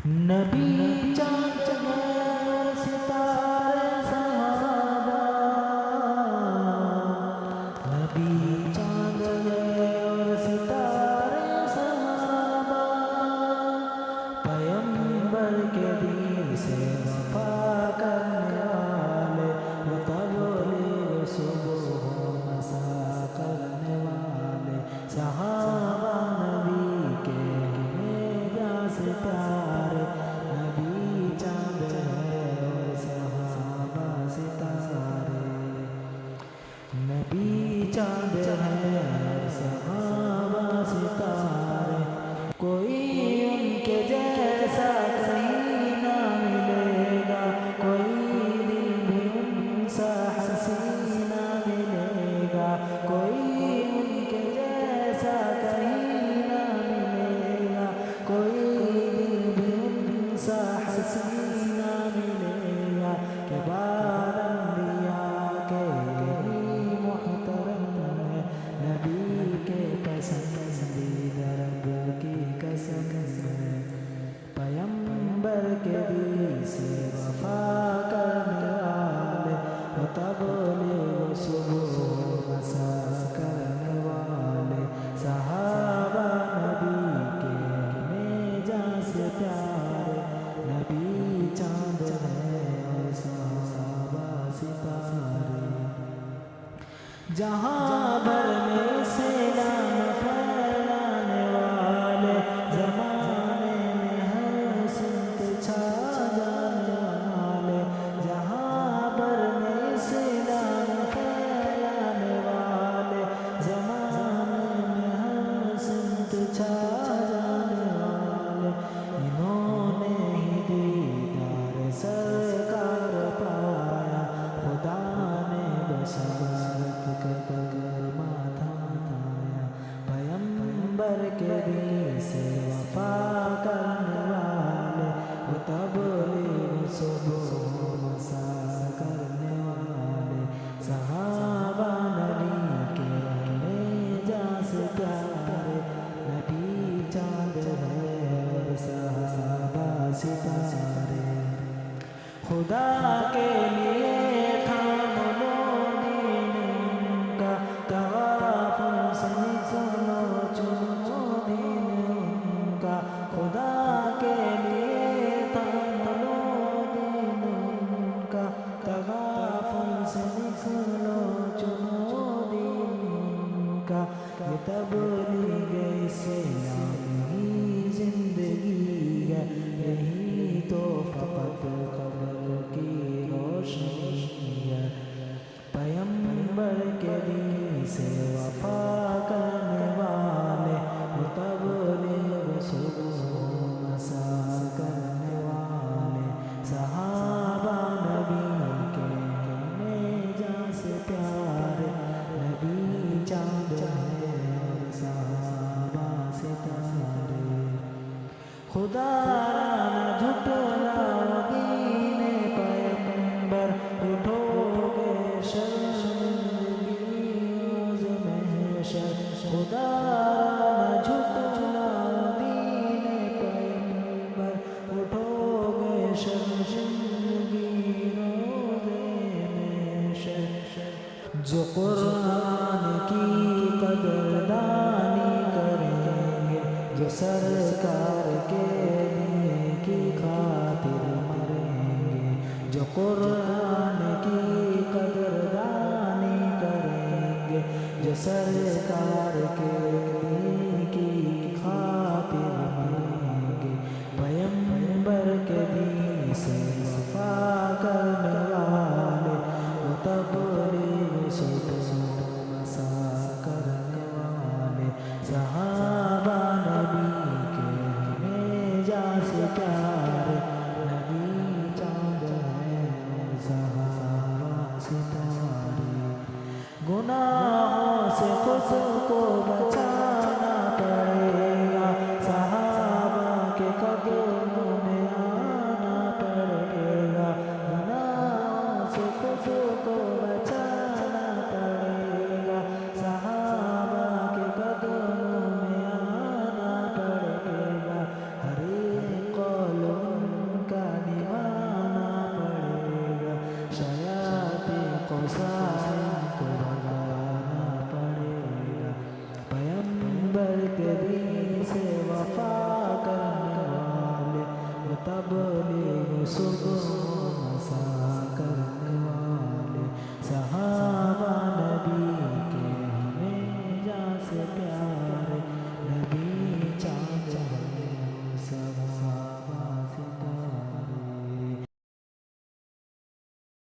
نبی چاند میں ستارے صحابہ، نبی چاند اور ستارے صحابہ، پیغمبر کے دین سے وفا کرنے والے، متبلیغ صبح و مساء کرنے والے صحابہ، نبی کے ہمیں جاں سے پیارے، نبی چاند ہے اور صحابہ ستارے، نبی چاند ہے اور صحابہ ستارے، کوئی ان کے جیسا کہیں نہ ملے گا، کوئی دل بھی ان سا حسین نہ ملے گا، کوئی ان کے جیسا کہیں نہ ملے گا، کوئی دل بھی ان سا حسین نہ ملے گا، کہ بعد انبیاء کے یہی محترم ہے، نبی کے پسندیدہ رب کی قسم ہے، پیغمبر کے دل سے وفا کرنے والے، متبلیغ صبح و مساء کرنے والے صحابہ، نبی کے ہمیں جاں سے پیارے، نبی چاند ہے اور صحابہ ستارے، جہاں بھر میں اسلام پھیلانے والے، زمانے میں ہر سمت چھا جانے والے، جہاں بھر میں اسلام پھیلانے والے، زمانے میں ہر سمت چھا جانے والے، انہوں نے ہی دیدار سرکار پایا، خدا نے بشارت کر ماتھا تھایا، پیغمبر کے دین سے وفا کرنے والے، متبلیغ صبح و مساء کرنے والے صحابہ، نبی کے ہمیں جاں سے پیارے، نبی چاند ہے اور صحابہ ستارے، خدا کے لیے تھام لو دین ان کا، تغافل سے نکلو چنو دین ان کا، خدا کے لیے تھام لو دین ان کا، تغافل سے نکلو چنو دین ان کا، یہ تبلیغ اسلام ہی زندگی ہے، یہی تو فقط قبر کی روشنی ہے، پیغمبر کے دین سے وفا کرنے والے، متبلیغ صبح و مساء کرنے والے صحابہ، نبی کے ہمیں جاں سے پیارے، نبی چاند ہے اور صحابہ ستارے، خدا نہ جھٹلاؤ دین پیغمبر، اٹھو گے شرمندگی روز محشر، خدا نہ جھٹلاؤ دین پیغمبر، اٹھو گے شرمندگی روز محشر، جو قرآن کی قدردانی کریں گے، جو سرکار کے دین کی خاطر مریں گے، جو قرآن کی قدردانی کریں گے، جو سرکار کے دین کی خاطر مریں گے، پیغمبر کے دین سے وفا کرنے والے، متبلیغ صبح و مساء کرنے والے صحابہ، نبی کے ہمیں جاں سے پیارے، نبی چاند ہے اور صحابہ ستارے، گناہوں سے خود کو بچانا پڑے گا، صحابہ کے قدموں میں آنا پڑے گا، گناہوں سے خود کو بچانا پڑے گا، صحابہ کے قدموں صبح و مساء کرنے والے صحابہ نبی کے ہمیں جان سے